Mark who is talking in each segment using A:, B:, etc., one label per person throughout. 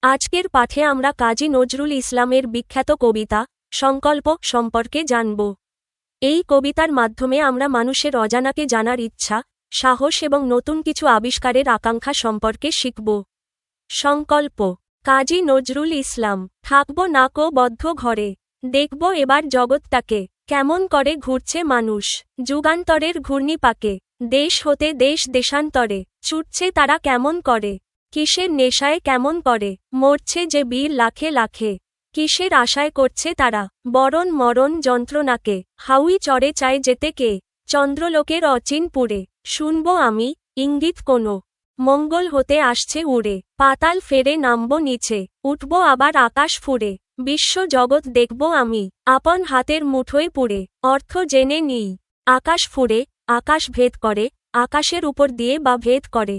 A: আজকের পাঠে আমরা কাজী নজরুল ইসলামের বিখ্যাত কবিতা সংকল্প সম্পর্কে জানব। এই কবিতার মাধ্যমে আমরা মানুষের অজানাকে জানার ইচ্ছা, সাহস এবং নতুন কিছু আবিষ্কারের আকাঙ্ক্ষা সম্পর্কে শিখব। সংকল্প। কাজী নজরুল ইসলাম। থাকব না কো বদ্ধ ঘরে, দেখব এবার জগৎটাকে, কেমন করে ঘুরছে মানুষ যুগান্তরের ঘূর্ণিপাকে। দেশ হতে দেশ দেশান্তরে, ছুটছে তারা কেমন করে, কিসের নেশায় কেমন করে, মরছে যে বীর লাখে লাখে, কিসের আশায় করছে তারা বরণ মরণ যন্ত্রণাকে। হাউই চড়ে চায় যেতে কে, চন্দ্রলোকের অচিন পুরে, শুনব আমি ইঙ্গিত কোনো, মঙ্গল হতে আসছে উড়ে, পাতাল ফেরে নামব নিচে, উঠব আবার আকাশ ফুরে, বিশ্ব জগৎ দেখব আমি আপন হাতের মুঠোয় পুরে। অর্থ জেনে নিই। আকাশ ফুরে, আকাশ ভেদ করে, আকাশের উপর দিয়ে বা ভেদ করে।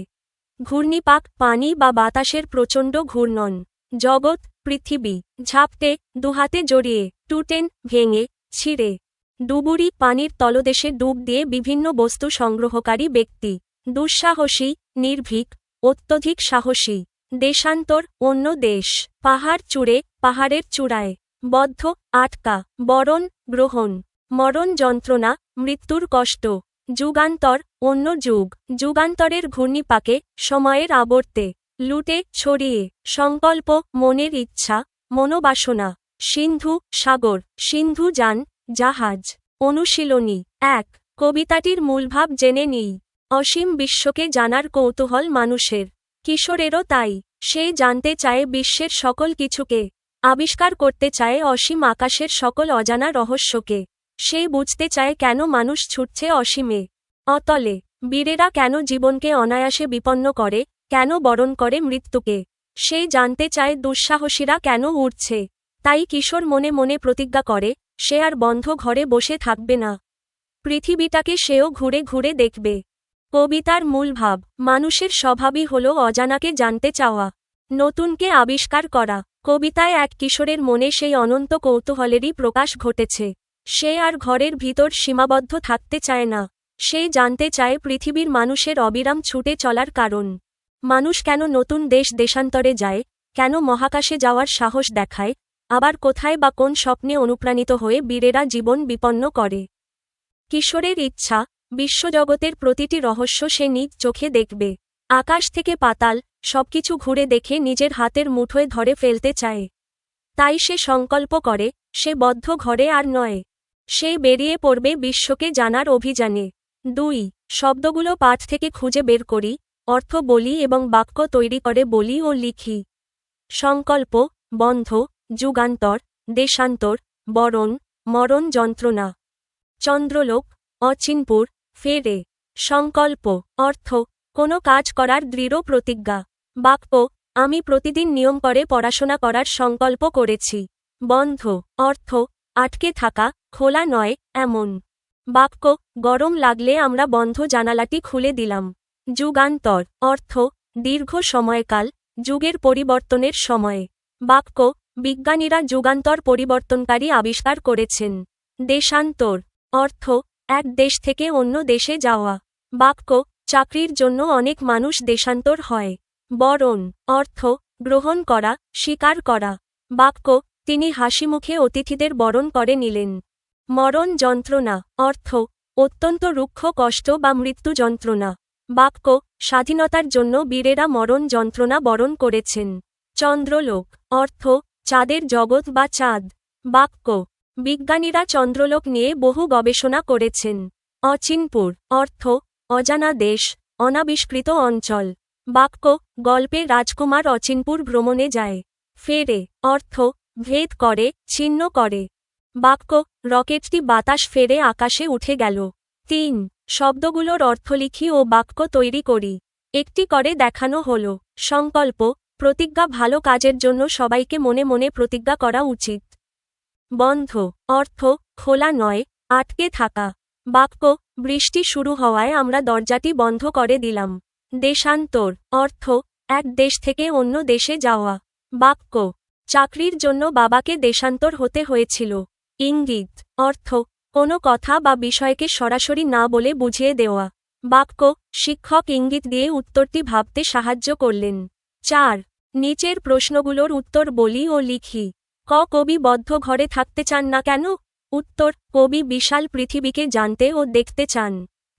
A: ঘূর্ণিপাক, পানি বা বাতাসের প্রচণ্ড ঘূর্ণন। জগৎ, পৃথিবী, ঝাপটে, দুহাতে জড়িয়ে, টুটেন, ভেঙে, ছিঁড়ে। ডুবুরি, পানির তলদেশে ডুব দিয়ে বিভিন্ন বস্তু সংগ্রহকারী ব্যক্তি। দুঃসাহসী, নির্ভীক, অত্যধিক সাহসী। দেশান্তর, অন্য দেশ। পাহাড় চূড়ে, পাহাড়ের চূড়ায়। বদ্ধ, আটকা। বরণ, গ্রহণ। মরণ যন্ত্রণা, মৃত্যুর কষ্ট। যুগান্তর, অন্য যুগ। যুগান্তরের ঘূর্ণিপাকে, সময়ের আবর্তে। লুটে, ছড়িয়ে। সংকল্প, মনের ইচ্ছা, মনোবাসনা। সিন্ধু, সাগর। সিন্ধু যান, জাহাজ। অনুশীলনী ১। কবিতাটির মূলভাব জেনে নিই। অসীম বিশ্বকে জানার কৌতূহল মানুষের। কিশোরেরও তাই। সে জানতে চায় বিশ্বের সকল কিছুকে, আবিষ্কার করতে চায় অসীম আকাশের সকল অজানা রহস্যকে। সে বুঝতে চায় কেন মানুষ ছুটছে অসীমে, অতলে। বীরেরা কেন জীবনকে অনায়াসে বিপন্ন করে, কেন বরণ করে মৃত্যুকে। সে জানতে চায় দুঃসাহসীরা কেন উড়ছে। তাই কিশোর মনে মনে প্রতিজ্ঞা করে, সে আর বন্ধ ঘরে বসে থাকবে না। পৃথিবীটাকে সেও ঘুরে ঘুরে দেখবে। কবিতার মূল ভাব। মানুষের স্বভাবই হল অজানাকে জানতে চাওয়া, নতুনকে আবিষ্কার করা। কবিতায় এক কিশোরের মনে সেই অনন্ত কৌতূহলেরই প্রকাশ ঘটেছে। সে আর ঘরের ভিতর সীমাবদ্ধ থাকতে চায় না। সে জানতে চায় পৃথিবীর মানুষের অবিরাম ছুটে চলার কারণ। মানুষ কেন নতুন দেশ দেশান্তরে যায়, কেন মহাকাশে যাওয়ার সাহস দেখায়, আবার কোথায় বা কোন স্বপ্নে অনুপ্রাণিত হয়ে বীরেরা জীবন বিপন্ন করে। কিশোরের ইচ্ছা, বিশ্বজগতের প্রতিটি রহস্য সে নিজ চোখে দেখবে। আকাশ থেকে পাতাল, সবকিছু ঘুরে দেখে নিজের হাতের মুঠোয় ধরে ফেলতে চায়। তাই সে সংকল্প করে, সে বদ্ধ ঘরে আর নয়। সে বেরিয়ে পড়বে বিশ্বকে জানার অভিযানে। ২। শব্দগুলো পাঠ থেকে খুঁজে বের করি, অর্থ বলি এবং বাক্য তৈরি করে বলি ও লিখি। সংকল্প, বন্ধ, যুগান্তর, দেশান্তর, বরণ, মরণ যন্ত্রণা। চন্দ্রলোক, অচিনপুর, ফেরে। সংকল্প, অর্থ, কোনো কাজ করার দৃঢ় প্রতিজ্ঞা। বাক্য, আমি প্রতিদিন নিয়ম করে পড়াশোনা করার সংকল্প করেছি। বন্ধ, অর্থ, আটকে থাকা, খোলা নয় এমন। বাক্য, গরম লাগলে আমরা বন্ধ জানালাটি খুলে দিলাম। যুগান্তর, অর্থ, দীর্ঘ সময়কাল, যুগের পরিবর্তনের সময়ে। বাক্য, বিজ্ঞানীরা যুগান্তর পরিবর্তনকারী আবিষ্কার করেছেন। দেশান্তর, অর্থ, এক দেশ থেকে অন্য দেশে যাওয়া। বাক্য, চাকরির জন্য অনেক মানুষ দেশান্তর হয়। বরণ, অর্থ, গ্রহণ করা, স্বীকার করা। বাক্য, তিনি হাসিমুখে অতিথিদের বরণ করে নিলেন। মরণ যন্ত্রণা, অর্থ, অত্যন্ত রুক্ষ কষ্ট বা মৃত্যু যন্ত্রণা। বাক্য, স্বাধীনতার জন্য বীরেরা মরণ যন্ত্রণা বরণ করেছেন। চন্দ্রলোক, অর্থ, চাঁদের জগৎ বা চাঁদ। বাক্য, বিজ্ঞানীরা চন্দ্রলোক নিয়ে বহু গবেষণা করেছেন। অচিনপুর, অর্থ, অজানা দেশ, অনাবিষ্কৃত অঞ্চল। বাক্য, গল্পে রাজকুমার অচিনপুর ভ্রমণে যায়। ফেরে, অর্থ, ভেদ করে, ছিন্ন করে। বাক্য, রকেটটি বাতাস ফেরে আকাশে উঠে গেল। ৩। শব্দগুলোর অর্থ লিখি ও বাক্য তৈরি করি। একটি করে দেখানো হল। সংকল্প, প্রতিজ্ঞা, ভালো কাজের জন্য সবাইকে মনে মনে প্রতিজ্ঞা করা উচিত। বন্ধ, অর্থ, খোলা নয়, আটকে থাকা। বাক্য, বৃষ্টি শুরু হওয়ায় আমরা দরজাটি বন্ধ করে দিলাম। দেশান্তর, অর্থ, এক দেশ থেকে অন্য দেশে যাওয়া। বাক্য, চাকরির জন্য বাবাকে দেশান্তর হতে হয়েছিল। ইঙ্গিত, অর্থ, কোনো কথা বা বিষয়কে সরাসরি না বলে বুঝিয়ে দেওয়া। বাক্য, শিক্ষক ইঙ্গিত দিয়ে উত্তরটি ভাবতে সাহায্য করলেন। ৪। নিচের প্রশ্নগুলোর উত্তর বলি ও লিখি। ক কবি বদ্ধ ঘরে থাকতে চান না কেন? উত্তর, কবি বিশাল পৃথিবীকে জানতে ও দেখতে চান।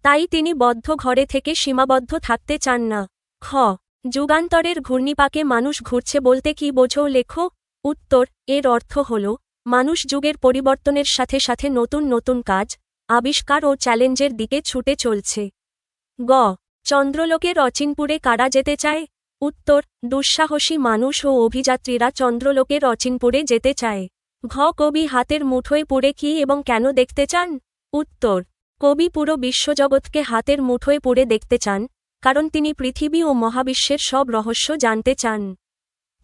A: তাই তিনি বদ্ধ ঘরে থেকে সীমাবদ্ধ থাকতে চান না। খ যুগান্তরের ঘূর্ণিপাকে মানুষ ঘুরছে বলতে কি বোঝো লেখো। উত্তর, এর অর্থ হল মানুষ যুগের পরিবর্তনের সাথে সাথে নতুন নতুন কাজ, আবিষ্কার ও চ্যালেঞ্জের দিকে ছুটে চলছে। গ চন্দ্রলোকের অচিনপুরে কারা যেতে চায়? উত্তর, দুঃসাহসী মানুষ ও অভিযাত্রীরা চন্দ্রলোকের অচিনপুরে যেতে চায়। ঘ কবি হাতের মুঠোয় পুরে কি এবং কেন দেখতে চান? উত্তর, কবি পুরো বিশ্বজগৎকে হাতের মুঠোয় পুরে দেখতে চান, কারণ তিনি পৃথিবী ও মহাবিশ্বের সব রহস্য জানতে চান।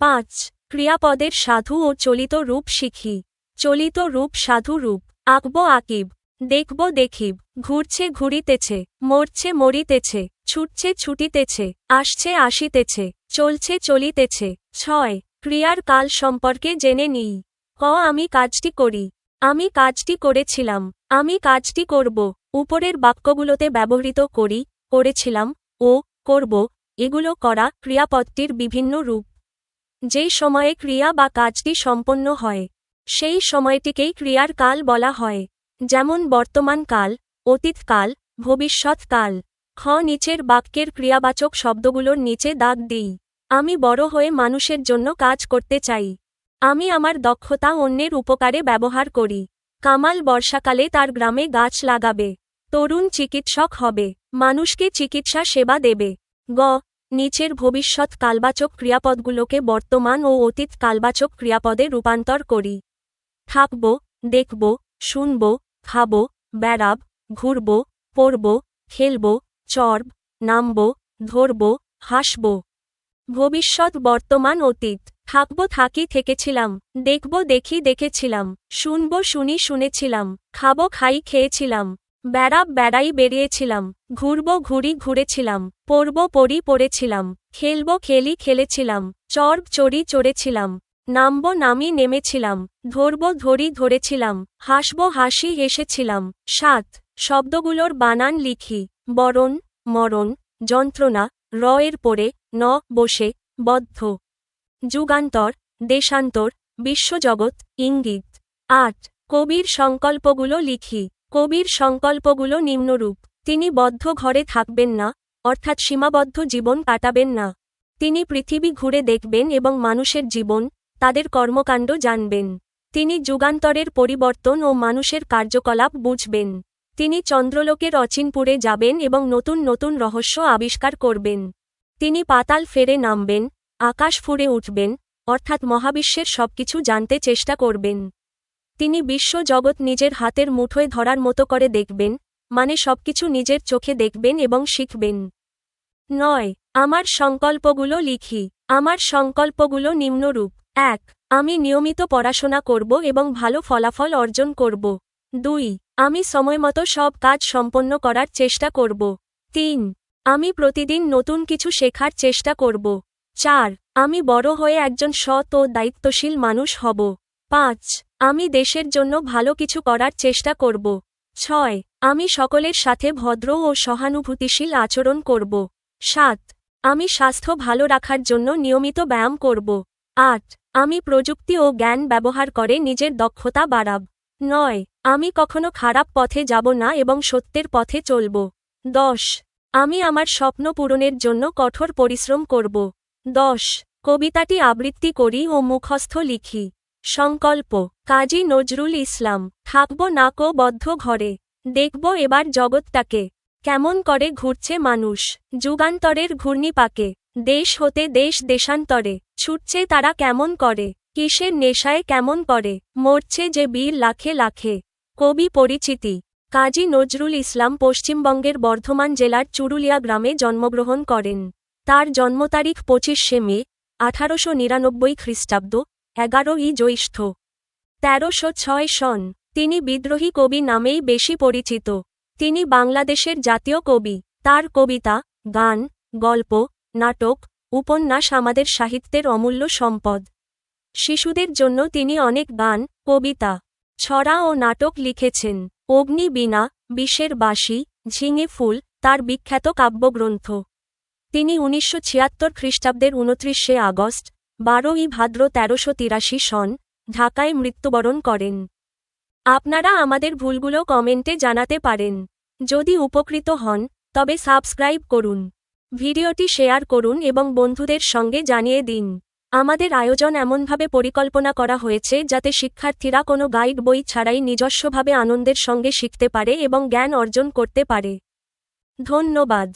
A: ৫ ক্রিয়াপদের সাধু ও চলিত রূপ শিখি। চলিত রূপ সাধু রূপ। আঁকব আঁকিব, দেখব দেখিব, ঘুরছে ঘুরিতেছে, মরছে মরিতেছে, ছুটছে ছুটিতেছে, আসছে আসিতেছে, চলছে চলিতেছে। ৬ ক্রিয়ার কাল সম্পর্কে জেনে নিই। ক আমি কাজটি করি, আমি কাজটি করেছিলাম, আমি কাজটি করব। উপরের বাক্যগুলোতে ব্যবহৃত করি, করেছিলাম ও করব এগুলো করা ক্রিয়াপদটির বিভিন্ন রূপ। যেই সময়ে ক্রিয়া বা কাজটি সম্পন্ন হয় সেই সময়টিকেই ক্রিয়ার কাল বলা হয়, যেমন বর্তমান কাল, অতীতকাল, ভবিষ্যৎকাল। খ নিচের বাক্যের ক্রিয়াবাচক শব্দগুলোর নিচে দাগ দিই। আমি বড় হয়ে মানুষের জন্য কাজ করতে চাই। আমি আমার দক্ষতা অন্যের উপকারে ব্যবহার করি। কামাল বর্ষাকালে তার গ্রামে গাছ লাগাবে। তরুণ চিকিৎসক হবে, মানুষকে চিকিৎসা সেবা দেবে। গ নিচের ভবিষ্যৎ কালবাচক ক্রিয়াপদগুলোকে বর্তমান ও অতীত কালবাচক ক্রিয়াপদে রূপান্তর করি। থাকব, দেখব, শুনব, খাব, বেড়াব, ঘুরব, পড়ব, খেলব, চড়ব, নামব, ধরব, হাসব। ভবিষ্যৎ বর্তমান অতীত। থাকব থাকি থেকেছিলাম, দেখব দেখি দেখেছিলাম, শুনব শুনি শুনেছিলাম, খাব খাই খেয়েছিলাম, বেড়াব বেড়াই বেরিয়েছিলাম, ঘুরব ঘুরি ঘুরেছিলাম, পড়ব পড়ি পড়েছিলাম, খেলব খেলি খেলেছিলাম, চড়ব চড়ি চড়েছিলাম, নামব নামি নেমেছিলাম, ধরব ধরি ধরেছিলাম, হাসব হাসি হেসেছিলাম। ৭ শব্দগুলোর বানান লিখি। বরণ, মরণ, যন্ত্রণা, র এর পরে, ন বসে, বদ্ধ। যুগান্তর, দেশান্তর, বিশ্বজগৎ, ইঙ্গিত। ৮ কবির সংকল্পগুলো লিখি। কবির সংকল্পগুলো নিম্নরূপ। তিনি বদ্ধ ঘরে থাকবেন না, অর্থাৎ সীমাবদ্ধ জীবন কাটাবেন না। তিনি পৃথিবী ঘুরে দেখবেন এবং মানুষের জীবন, তাদের কর্মকাণ্ড জানবেন। তিনি যুগান্তরের পরিবর্তন ও মানুষের কার্যকলাপ বুঝবেন। তিনি চন্দ্রলোকের অচিনপুরে যাবেন এবং নতুন নতুন রহস্য আবিষ্কার করবেন। তিনি পাতাল ফেরে নামবেন, আকাশ ফুঁড়ে উঠবেন, অর্থাৎ মহাবিশ্বের সবকিছু জানতে চেষ্টা করবেন। তিনি বিশ্বজগৎ নিজের হাতের মুঠোয় ধরার মতো করে দেখবেন, মানে সবকিছু নিজের চোখে দেখবেন এবং শিখবেন। ৯ আমার সংকল্পগুলো লিখি। আমার সংকল্পগুলো নিম্নরূপ। ১ আমি নিয়মিত পড়াশোনা করব এবং ভালো ফলাফল অর্জন করব। ২ আমি সময়মতো সব কাজ সম্পন্ন করার চেষ্টা করব। ৩ আমি প্রতিদিন নতুন কিছু শেখার চেষ্টা করব। ৪ আমি বড় হয়ে একজন সৎ ও দায়িত্বশীল মানুষ হব। ৫ আমি দেশের জন্য ভালো কিছু করার চেষ্টা করব। ৬ আমি সকলের সাথে ভদ্র ও সহানুভূতিশীল আচরণ করব। ৭ আমি স্বাস্থ্য ভালো রাখার জন্য নিয়মিত ব্যায়াম করব। ৮ আমি প্রযুক্তি ও জ্ঞান ব্যবহার করে নিজের দক্ষতা বাড়াব। ৯ আমি কখনো খারাপ পথে যাব না এবং সত্যের পথে চলব। ১০ আমি আমার স্বপ্ন পূরণের জন্য কঠোর পরিশ্রম করব। ১০ কবিতাটি আবৃত্তি করি ও মুখস্থ লিখি। সংকল্প। কাজী নজরুল ইসলাম। থাকব নাকো বদ্ধ ঘরে, দেখব এবার জগৎটাকে, কেমন করে ঘুরছে মানুষ যুগান্তরের ঘূর্ণিপাকে। দেশ হতে দেশ দেশান্তরে, ছুটছে তারা কেমন করে, কিসের নেশায় কেমন করে, মরছে যে বীর লাখে লাখে। কবি পরিচিতি। কাজী নজরুল ইসলাম পশ্চিমবঙ্গের বর্ধমান জেলার চুরুলিয়া গ্রামে জন্মগ্রহণ করেন। তার জন্মতারিখ ২৫শে মে, ১৮৯৯ খ্রিস্টাব্দ, ১১ই জ্যৈষ্ঠ, ১৩০৬ সন। তিনি বিদ্রোহী কবি নামেই বেশি পরিচিত। তিনি বাংলাদেশের জাতীয় কবি। তার কবিতা, গান, গল্প, নাটক, উপন্যাস আমাদের সাহিত্যের অমূল্য সম্পদ। শিশুদের জন্য তিনি অনেক গান, কবিতা, ছড়া ও নাটক লিখেছেন। অগ্নিবীণা, বিষের বাঁশি, ঝিঙে ফুল তার বিখ্যাত কাব্যগ্রন্থ। তিনি ১৯৭৬ খ্রিস্টাব্দের ২৯শে আগস্ট, 12ই ভাদ্র 1383 সন ঢাকায় মৃত্যুবরণ করেন। আপনারা আমাদের ভুলগুলো কমেন্টে জানাতে পারেন। যদি উপকৃত হন তবে সাবস্ক্রাইব করুন, ভিডিওটি শেয়ার করুন এবং বন্ধুদের সঙ্গে জানিয়ে দিন। আমাদের আয়োজন এমনভাবে পরিকল্পনা করা হয়েছে যাতে শিক্ষার্থীরা কোনো গাইড বই ছাড়াই নিজস্বভাবে আনন্দের সঙ্গে শিখতে পারে এবং জ্ঞান অর্জন করতে পারে। ধন্যবাদ।